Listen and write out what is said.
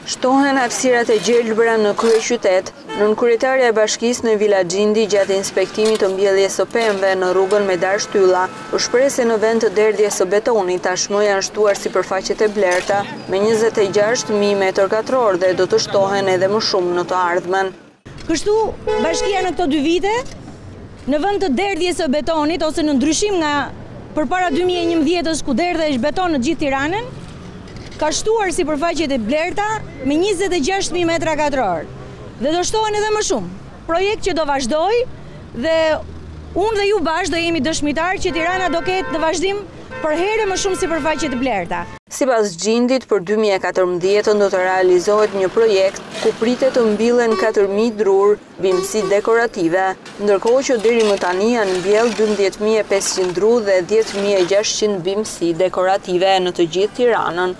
Shtohen hapësirat e gjelbra në kryeqytet. Nënkryetaria e bashkisë në Villa Gjindi gjatë inspektimit të mbjelljes së pemëve në rrugën Medar Shtylla u shpreh se në vend të derdhjes së betonit tashmë janë shtuar sipërfaqet e blerta me 26.000 m2 dhe do të shtohen edhe më shumë në të ardhmen. Kështu bashkia në këto 2 vite, në vend të derdhjes së betonit ose në ndryshim nga përpara 2011-s ku derdhej beton në gjithë Tiranën, ka shtuar sipërfaqet e blerta me 26.000 m2 dhe do shtohen edhe më shumë. Projekt që do vazhdoj dhe unë dhe ju bashkë do jemi dëshmitar që Tirana do ketë në vazhdim për herë më shumë sipërfaqe të blerta. Sipas Gjindit, për 2014 do të realizohet një projekt ku pritet të mbillen 4.000 drur bimësi dekorative, ndërkohë që deri më tani janë mbjell 12.500 dru dhe 10.600 bimësi dekorative në të gjithë Tiranën.